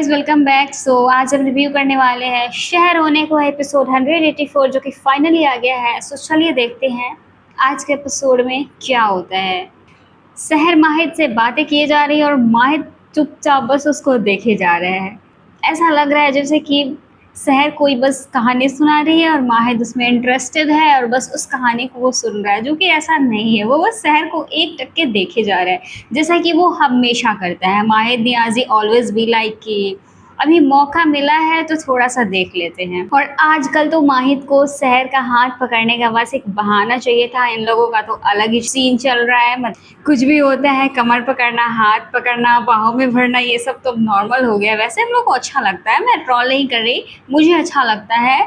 Guys, welcome back. आज हम review करने वाले हैं शहर होने को एपिसोड 184 जो कि फाइनली आ गया है। चलिए देखते हैं आज के एपिसोड में क्या होता है। शहर माहिद से बातें किए जा रही है और माहिद चुपचाप बस उसको देखे जा रहे हैं। ऐसा लग रहा है जैसे कि शहर कोई बस कहानी सुना रही है और माहिद उसमें इंटरेस्टेड है और बस उस कहानी को वो सुन रहा है, जो कि ऐसा नहीं है। वो बस शहर को एक टक्के देखे जा रहा है, जैसा कि वो हमेशा करता है। माहिद नियाजी ऑलवेज बी लाइक कि अभी मौका मिला है तो थोड़ा सा देख लेते हैं। और आजकल तो माहिद को शहर का हाथ पकड़ने का बस एक बहाना चाहिए था। इन लोगों का तो अलग ही सीन चल रहा है। कुछ भी होता है, कमर पकड़ना, हाथ पकड़ना, बाहों में भरना, ये सब तो नॉर्मल हो गया। वैसे हम लोग को अच्छा लगता है, मैं ट्रोल नहीं कर रही, मुझे अच्छा लगता है।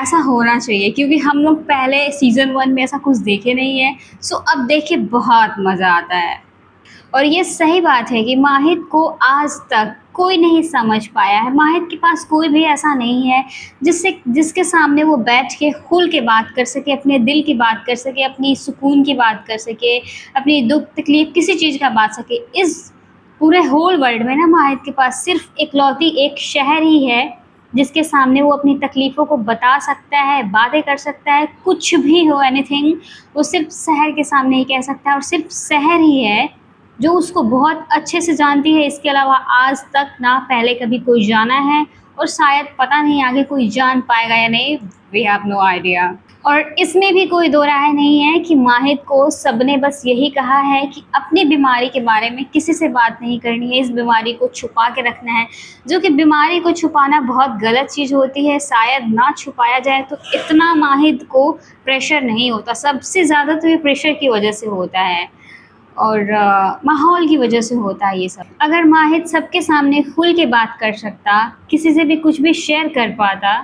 ऐसा होना चाहिए क्योंकि हम लोग पहले सीज़न 1 में ऐसा कुछ देखे नहीं है। अब देख के बहुत मज़ा आता है। और ये सही बात है कि माहिद को आज तक कोई नहीं समझ पाया है। माहिद के पास कोई भी ऐसा नहीं है जिसके सामने वो बैठ के खुल के बात कर सके, अपने दिल की बात कर सके, अपनी सुकून की बात कर सके, अपनी दुख तकलीफ किसी चीज़ का बात सके। इस पूरे होल वर्ल्ड में ना माहिद के पास सिर्फ इकलौती एक शहर ही है जिसके सामने वो अपनी तकलीफ़ों को बता सकता है, बातें कर सकता है। कुछ भी हो, एनीथिंग, वो सिर्फ शहर के सामने ही कह सकता है। और सिर्फ शहर ही है जो उसको बहुत अच्छे से जानती है। इसके अलावा आज तक ना पहले कभी कोई जाना है और शायद पता नहीं आगे कोई जान पाएगा या नहीं, वी हैव नो आइडिया। और इसमें भी कोई दो राय नहीं है कि माहिद को सबने बस यही कहा है कि अपनी बीमारी के बारे में किसी से बात नहीं करनी है, इस बीमारी को छुपा के रखना है। जो कि बीमारी को छुपाना बहुत गलत चीज़ होती है। शायद ना छुपाया जाए तो इतना माहिद को प्रेशर नहीं होता। सबसे ज़्यादा तो ये प्रेशर की वजह से होता है और माहौल की वजह से होता है ये सब। अगर माहिद सबके सामने खुल के बात कर सकता, किसी से भी कुछ भी शेयर कर पाता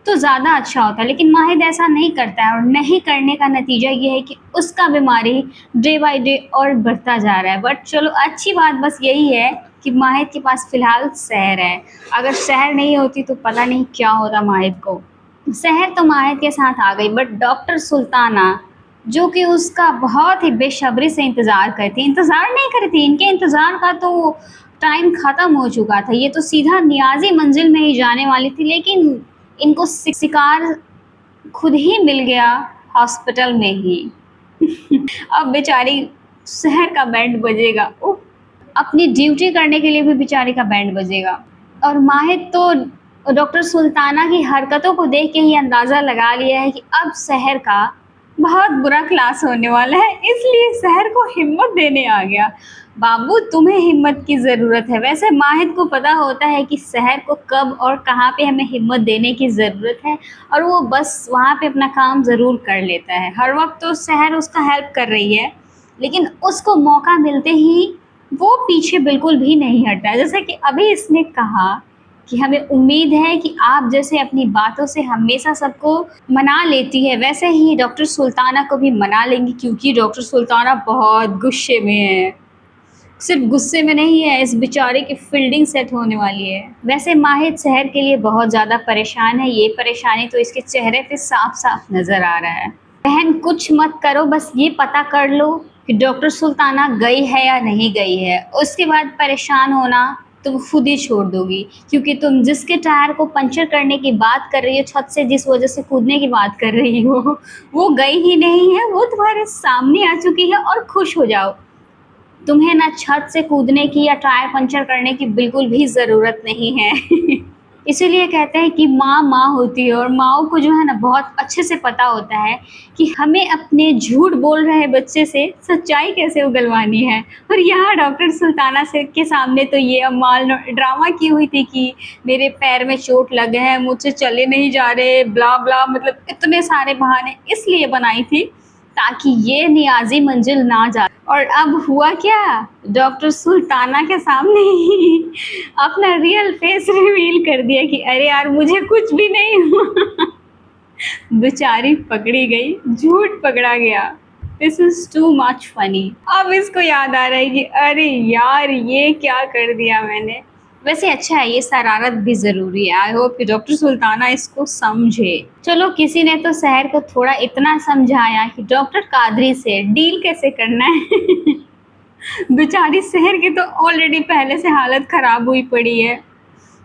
तो ज़्यादा अच्छा होता। लेकिन माहिद ऐसा नहीं करता है और नहीं करने का नतीजा ये है कि उसका बीमारी डे बाय डे और बढ़ता जा रहा है। बट चलो, अच्छी बात बस यही है कि माहिद के पास फ़िलहाल शहर है। अगर शहर नहीं होती तो पता नहीं क्या होता माहिद को। शहर तो माहिद के साथ आ गई, बट डॉक्टर सुल्ताना जो कि उसका बहुत ही बेसब्री से इंतज़ार करती, इंतज़ार नहीं करती, इनके इंतज़ार का तो टाइम ख़त्म हो चुका था। ये तो सीधा नियाज़ी मंजिल में ही जाने वाली थी, लेकिन इनको शिकार खुद ही मिल गया हॉस्पिटल में ही। अब बेचारी शहर का बैंड बजेगा। उफ, अपनी ड्यूटी करने के लिए भी बेचारी का बैंड बजेगा। और माहिद तो डॉक्टर सुल्ताना की हरकतों को देख के ही अंदाज़ा लगा लिया है कि अब शहर का बहुत बुरा क्लास होने वाला है, इसलिए शहर को हिम्मत देने आ गया। बाबू, तुम्हें हिम्मत की ज़रूरत है। वैसे माहिद को पता होता है कि शहर को कब और कहाँ पे हमें हिम्मत देने की ज़रूरत है, और वो बस वहाँ पे अपना काम ज़रूर कर लेता है। हर वक्त तो शहर उसका हेल्प कर रही है, लेकिन उसको मौका मिलते ही वो पीछे बिल्कुल भी नहीं हटता। जैसा कि अभी इसने कहा कि हमें उम्मीद है कि आप जैसे अपनी बातों से हमेशा सबको मना लेती है, वैसे ही डॉक्टर सुल्ताना को भी मना लेंगी, क्योंकि डॉक्टर सुल्ताना बहुत गुस्से में है। सिर्फ गुस्से में नहीं है, इस बेचारे की फील्डिंग सेट होने वाली है। वैसे माहिद शहर के लिए बहुत ज़्यादा परेशान है। ये परेशानी तो इसके चेहरे पे साफ साफ नज़र आ रहा है। बहन, कुछ मत करो, बस ये पता कर लो कि डॉक्टर सुल्ताना गई है या नहीं गई है। उसके बाद परेशान होना तुम खुद ही छोड़ दोगी, क्योंकि तुम जिसके टायर को पंचर करने की बात कर रही हो, छत से जिस वजह से कूदने की बात कर रही हो, वो गई ही नहीं है, वो तुम्हारे सामने आ चुकी है। और खुश हो जाओ, तुम्हें ना छत से कूदने की या टायर पंचर करने की बिल्कुल भी ज़रूरत नहीं है। इसीलिए कहते हैं कि माँ माँ होती है, और माँओं को जो है ना बहुत अच्छे से पता होता है कि हमें अपने झूठ बोल रहे बच्चे से सच्चाई कैसे उगलवानी है। और यहाँ डॉक्टर सुल्ताना से के सामने तो ये अम्माल ड्रामा की हुई थी कि मेरे पैर में चोट लगे हैं, मुझसे चले नहीं जा रहे, ब्ला ब्ला, मतलब इतने सारे बहाने इसलिए बनाई थी ताकि ये नियाज़ी मंजिल ना जा। और अब हुआ क्या, डॉक्टर सुल्ताना के सामने ही अपना रियल फेस रिवील कर दिया कि अरे यार, मुझे कुछ भी नहीं हुआ। बेचारी पकड़ी गई, झूठ पकड़ा गया। This is too much funny. अब इसको याद आ रहा है कि अरे यार, ये क्या कर दिया मैंने। वैसे अच्छा है, ये शरारत भी ज़रूरी है। आई होप कि डॉक्टर सुल्ताना इसको समझे। चलो, किसी ने तो शहर को थोड़ा इतना समझाया कि डॉक्टर कादरी से डील कैसे करना है। बेचारी शहर की तो ऑलरेडी पहले से हालत ख़राब हुई पड़ी है,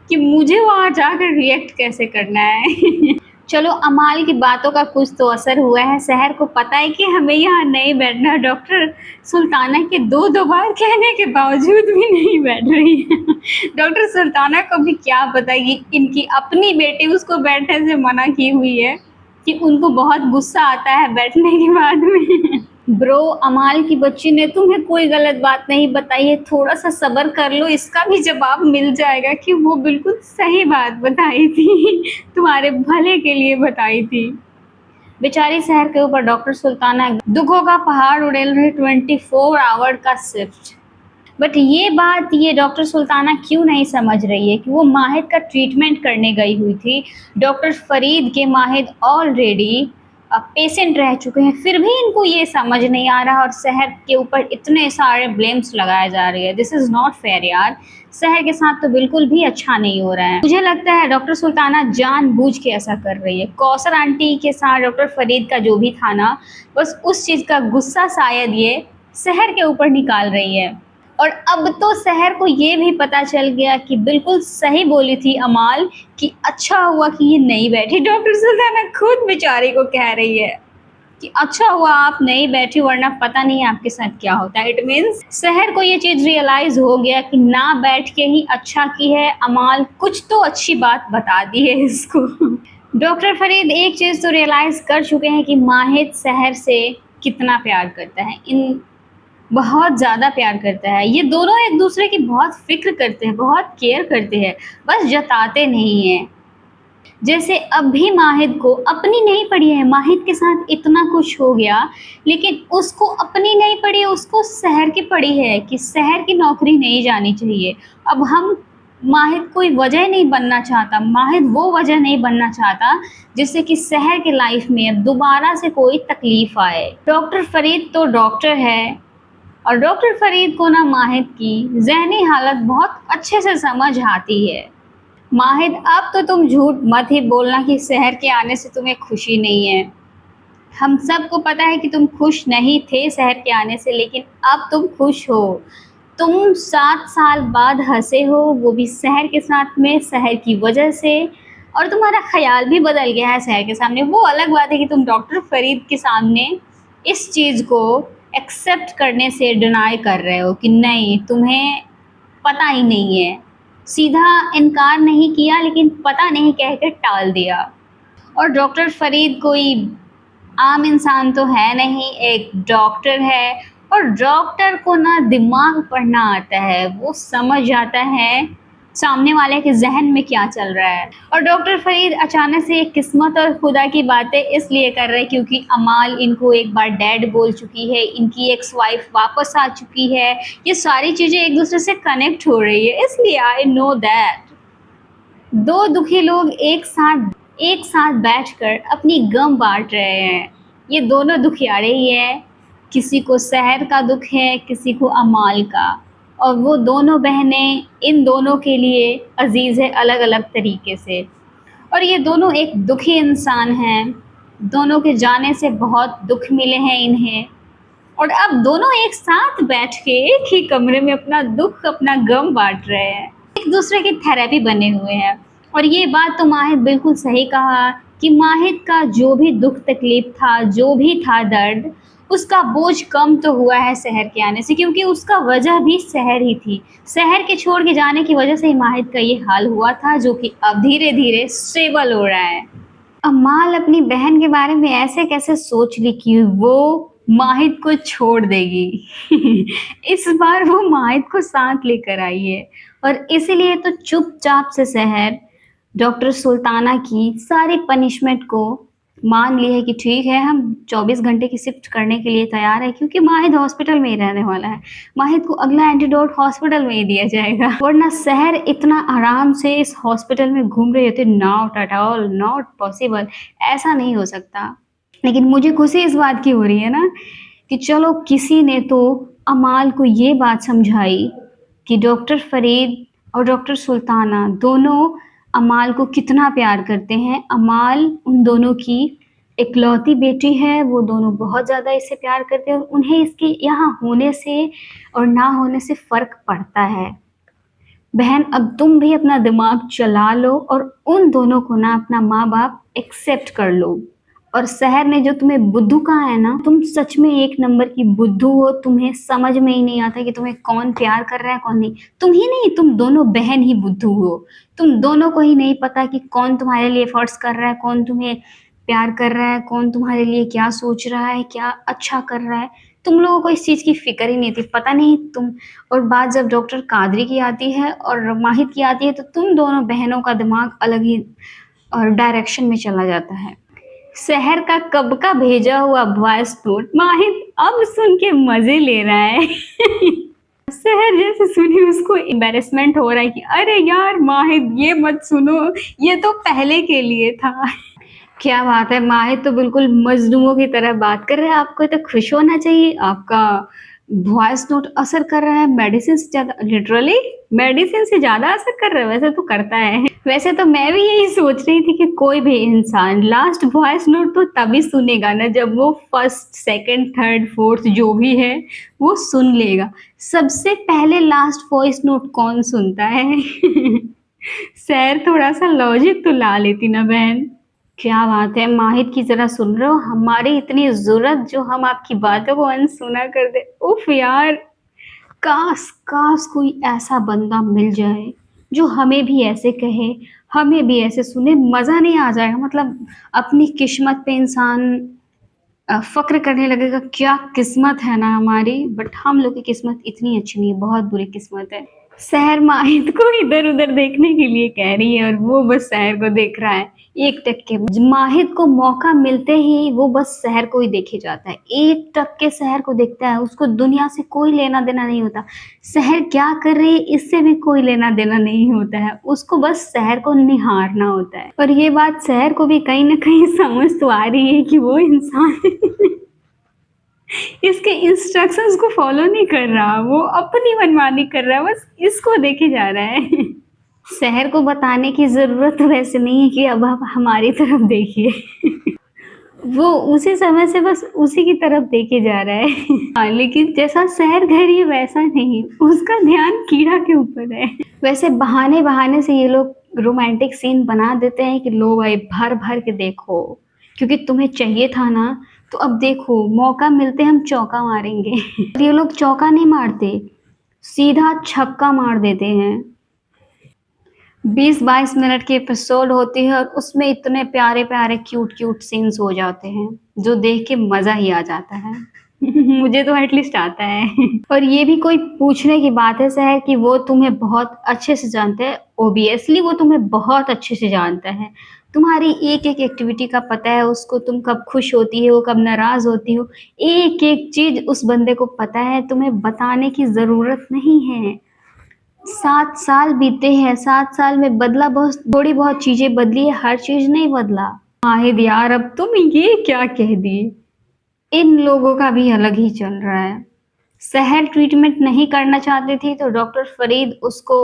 कि मुझे वहाँ जाकर रिएक्ट कैसे करना है। चलो अमाल की बातों का कुछ तो असर हुआ है। सहर को पता है कि हमें यहाँ नहीं बैठना। डॉक्टर सुल्ताना के दो बार कहने के बावजूद भी नहीं बैठ रही है। डॉक्टर सुल्ताना को भी क्या पता कि इनकी अपनी बेटी उसको बैठने से मना की हुई है, कि उनको बहुत गुस्सा आता है बैठने के बाद में। ब्रो, अमाल की बच्ची ने तुम्हें कोई गलत बात नहीं बताई है, थोड़ा सा सब्र कर लो, इसका भी जवाब मिल जाएगा कि वो बिल्कुल सही बात बताई थी, तुम्हारे भले के लिए बताई थी। बेचारी शहर के ऊपर डॉक्टर सुल्ताना दुखों का पहाड़ उड़ेल रही 24 आवर का शिफ्ट। बट ये बात ये डॉक्टर सुल्ताना क्यों नहीं समझ रही है कि वो माहिद का ट्रीटमेंट करने गई हुई थी। डॉक्टर फरीद के माहिद ऑलरेडी पेशेंट रह चुके हैं, फिर भी इनको ये समझ नहीं आ रहा और शहर के ऊपर इतने सारे ब्लेम्स लगाए जा रहे हैं। दिस इज़ नॉट फेयर यार, शहर के साथ तो बिल्कुल भी अच्छा नहीं हो रहा है। मुझे लगता है डॉक्टर सुल्ताना जानबूझ के ऐसा कर रही है। कौसर आंटी के साथ डॉक्टर फरीद का जो भी था ना, बस उस चीज़ का गुस्सा शायद ये शहर के ऊपर निकाल रही है। और अब तो शहर को ये भी पता चल गया कि बिल्कुल सही बोली थी अमाल कि अच्छा हुआ कि ये नहीं बैठी। डॉक्टर सुल्ताना खुद बेचारी को कह रही है कि अच्छा हुआ आप नहीं बैठी, वरना पता नहीं आपके साथ क्या होता है। इट मीन्स शहर को ये चीज़ रियलाइज़ हो गया कि ना बैठ के ही अच्छा की है अमाल, कुछ तो अच्छी बात बता दी है इसको। डॉक्टर फरीद एक चीज़ तो रियलाइज़ कर चुके हैं कि माहिद शहर से कितना प्यार करता है, इन बहुत ज़्यादा प्यार करता है। ये दोनों एक दूसरे की बहुत फ़िक्र करते हैं, बहुत केयर करते हैं, बस जताते नहीं हैं। जैसे अब भी माहिद को अपनी नहीं पड़ी है, माहिद के साथ इतना कुछ हो गया, लेकिन उसको अपनी नहीं पड़ी है, उसको शहर की पड़ी है कि शहर की नौकरी नहीं जानी चाहिए। अब हम माहिद कोई वजह नहीं बनना चाहता, माहिद वो वजह नहीं बनना चाहता जिससे कि शहर के लाइफ में अब दोबारा से कोई तकलीफ़ आए। डॉक्टर फरीद तो डॉक्टर है और डॉक्टर फरीद को ना माहिद की ज़हनी हालत बहुत अच्छे से समझ आती है। माहिद, अब तो तुम झूठ मत ही बोलना कि शहर के आने से तुम्हें खुशी नहीं है। हम सबको पता है कि तुम खुश नहीं थे शहर के आने से, लेकिन अब तुम खुश हो। तुम 7 साल बाद हंसे हो, वो भी शहर के साथ में, शहर की वजह से, और तुम्हारा ख्याल भी बदल गया है शहर के सामने। वो अलग बात है कि तुम डॉक्टर फरीद के सामने इस चीज़ को एक्सेप्ट करने से डिनाई कर रहे हो कि नहीं तुम्हें पता ही नहीं है। सीधा इनकार नहीं किया, लेकिन पता नहीं कह कर टाल दिया। और डॉक्टर फरीद कोई आम इंसान तो है नहीं, एक डॉक्टर है, और डॉक्टर को ना दिमाग पढ़ना आता है, वो समझ जाता है सामने वाले के जहन में क्या चल रहा है। और डॉक्टर फरीद अचानक से एक किस्मत और खुदा की बातें इसलिए कर रहे हैं क्योंकि अमाल इनको एक बार डैड बोल चुकी है, इनकी एक्स वाइफ वापस आ चुकी है, ये सारी चीज़ें एक दूसरे से कनेक्ट हो रही है, इसलिए आई नो दैट दो दुखी लोग एक साथ बैठकर अपनी गम बांट रहे हैं। ये दोनों दुखियारे ही हैं, किसी को शहर का दुख है, किसी को अमाल का, और वो दोनों बहनें इन दोनों के लिए अजीज़ है अलग अलग तरीके से। और ये दोनों एक दुखी इंसान हैं, दोनों के जाने से बहुत दुख मिले हैं इन्हें, और अब दोनों एक साथ बैठ के एक ही कमरे में अपना दुख अपना गम बांट रहे हैं, एक दूसरे की थेरेपी बने हुए हैं। और ये बात तो माहिद बिल्कुल सही कहा कि माहिद का जो भी दुख तकलीफ था, जो भी था दर्द, उसका बोझ कम तो हुआ है शहर के आने से, क्योंकि उसका वजह भी शहर ही थी। शहर के छोड़ के जाने की वजह से ही माहिद का ये हाल हुआ था, जो कि अब धीरे धीरे स्टेबल हो रहा है। अमाल अपनी बहन के बारे में ऐसे कैसे सोच ली कि वो माहिद को छोड़ देगी। इस बार वो माहिद को साथ लेकर आई है, और इसीलिए तो चुपचाप से शहर डॉक्टर सुल्ताना की सारी पनिशमेंट को मान ली है कि ठीक है हम 24 घंटे की शिफ्ट करने के लिए तैयार है, क्योंकि माहिद हॉस्पिटल में ही रहने वाला है। माहिद को अगला एंटीडोट हॉस्पिटल में ही दिया जाएगा, वरना शहर इतना आराम से इस हॉस्पिटल में घूम रहे होते, not at all, not possible, ऐसा नहीं हो सकता। लेकिन मुझे खुशी इस बात की हो रही है ना कि चलो किसी ने तो अमाल को ये बात समझाई कि डॉक्टर फरीद और डॉक्टर सुल्ताना दोनों अमाल को कितना प्यार करते हैं। अमाल उन दोनों की इकलौती बेटी है, वो दोनों बहुत ज़्यादा इससे प्यार करते हैं, और उन्हें इसके यहाँ होने से और ना होने से फ़र्क पड़ता है। बहन अब तुम भी अपना दिमाग चला लो और उन दोनों को ना अपना माँ बाप एक्सेप्ट कर लो। और शहर ने जो तुम्हें बुद्धू कहा है ना, तुम सच में एक नंबर की बुद्धू हो। तुम्हें समझ में ही नहीं आता कि तुम्हें कौन प्यार कर रहा है कौन नहीं। तुम ही नहीं, तुम दोनों बहन ही बुद्धू हो। तुम दोनों को ही नहीं पता कि कौन तुम्हारे लिए एफर्ट्स कर रहा है, कौन तुम्हें प्यार कर रहा है, कौन तुम्हारे लिए क्या सोच रहा है, क्या अच्छा कर रहा है। तुम लोगों को इस चीज की फिक्र ही नहीं थी, पता नहीं तुम। और बात जब डॉक्टर कादरी की आती है और माहिद की आती है तो तुम दोनों बहनों का दिमाग अलग ही और डायरेक्शन में चला जाता है। शहर का कब का भेजा हुआ वॉइस नोट माहिद अब सुन के मजे ले रहा है। शहर जैसे सुनी उसको एम्बेरसमेंट हो रहा है कि अरे यार माहिद ये मत सुनो, ये तो पहले के लिए था। क्या बात है, माहिद तो बिल्कुल मजनूओं की तरह बात कर रहे हैं। आपको तो खुश होना चाहिए, आपका वॉइस नोट असर कर रहा है मेडिसिन से ज्यादा। लिटरली मेडिसिन से ज्यादा असर कर रहा है, वैसे तो करता है। वैसे तो मैं भी यही सोच रही थी कि कोई भी इंसान लास्ट वॉइस नोट तो तभी सुनेगा ना जब वो फर्स्ट सेकंड थर्ड फोर्थ जो भी है वो सुन लेगा। सबसे पहले लास्ट वॉइस नोट कौन सुनता है? सैर थोड़ा सा लॉजिक तो ला लेती ना बहन। क्या बात है, माहिद की जरा सुन रहे हो? हमारी इतनी जरूरत जो हम आपकी बातों को अनसुना कर दे। उफ यार, काश काश कोई ऐसा बंदा मिल जाए जो हमें भी ऐसे कहे, हमें भी ऐसे सुने। मजा नहीं आ जाएगा? मतलब अपनी किस्मत पे इंसान फक्र करने लगेगा, क्या किस्मत है ना हमारी। बट हम लोग की किस्मत इतनी अच्छी नहीं है, बहुत बुरी किस्मत है। शहर माहिद को इधर उधर देखने के लिए कह रही है और वो बस शहर को देख रहा है एक टक के। माहिद को मौका मिलते ही वो बस शहर को ही देखे जाता है, एक टक के शहर को देखता है। उसको दुनिया से कोई लेना देना नहीं होता, शहर क्या कर रही है इससे भी कोई लेना देना नहीं होता है। उसको बस शहर को निहारना होता है। और ये बात शहर को भी कहीं ना कहीं समझ तो आ रही है कि वो इंसान इसके इंस्ट्रक्शंस को फॉलो नहीं कर रहा, वो अपनी मनमानी कर रहा है, बस इसको देखे जा रहा है। शहर को बताने की जरूरत वैसे नहीं है कि अब आप हमारी तरफ देखिए। वो उसी समय से बस उसी की तरफ देखे जा रहा है। हाँ, लेकिन जैसा शहर घर है वैसा नहीं, उसका ध्यान कीड़ा के ऊपर है। वैसे बहाने बहाने से ये लोग रोमांटिक सीन बना देते हैं कि लो भाई भर भर के देखो, क्योंकि तुम्हें चाहिए था ना, तो अब देखो मौका मिलते हम चौका मारेंगे। ये लोग चौका नहीं मारते, सीधा छक्का मार देते हैं। 20-22 मिनट की एपिसोड होती है और उसमें इतने प्यारे प्यारे क्यूट क्यूट सीन्स हो जाते हैं जो देख के मजा ही आ जाता है। मुझे तो एटलीस्ट आता है। और ये भी कोई पूछने की बात है शहर कि वो तुम्हें बहुत अच्छे से जानता है। ओबियसली वो तुम्हें बहुत अच्छे से जानता है, तुम्हारी एक एक एक्टिविटी का पता है उसको। तुम कब खुश होती हो, कब नाराज होती हो, एक एक चीज उस बंदे को पता है। तुम्हें बताने की जरूरत नहीं है। 7 साल बीते हैं, 7 साल में बदला बहुत, थोड़ी बहुत चीजें बदली है, हर चीज नहीं बदला। माहिद यार अब तुम ये क्या कह दिए? इन लोगों का भी अलग ही चल रहा है। शहर ट्रीटमेंट नहीं करना चाहती थी तो डॉक्टर फरीद उसको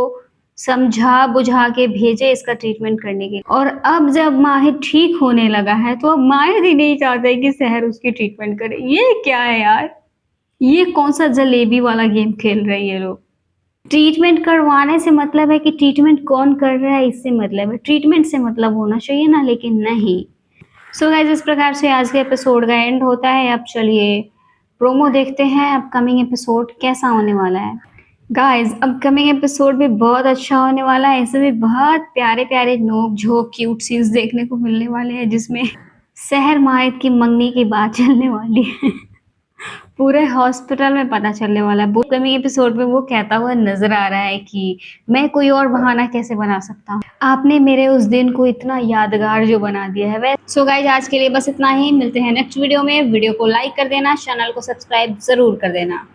समझा बुझा के भेजे इसका ट्रीटमेंट करने के। और अब जब माहिद ठीक होने लगा है तो अब माहिद ही नहीं चाहते कि शहर उसकी ट्रीटमेंट करे। ये क्या है यार, ये कौन सा जलेबी वाला गेम खेल रहे हैं ये लोग? ट्रीटमेंट करवाने से मतलब है कि ट्रीटमेंट कौन कर रहा है इससे मतलब है, ट्रीटमेंट से मतलब होना चाहिए ना, लेकिन नहीं। सो गाइस इस प्रकार से आज के एपिसोड का एंड होता है। अब चलिए प्रोमो देखते हैं, अपकमिंग एपिसोड कैसा होने वाला है। गाइस अपकमिंग एपिसोड भी बहुत अच्छा होने वाला है, इसमें भी बहुत प्यारे प्यारे नोक झोंक क्यूट सीन्स देखने को मिलने वाले हैं, जिसमें शहर माहिद की मंगनी की बात चलने वाली है। पूरे हॉस्पिटल में पता चलने वाला है। अपकमिंग एपिसोड में वो कहता हुआ नजर आ रहा है कि मैं कोई और बहाना कैसे बना सकता हूँ, आपने मेरे उस दिन को इतना यादगार जो बना दिया है। वह सो गाइज आज के लिए बस इतना ही, मिलते हैं नेक्स्ट वीडियो में। वीडियो को लाइक कर देना, चैनल को सब्सक्राइब जरूर कर देना।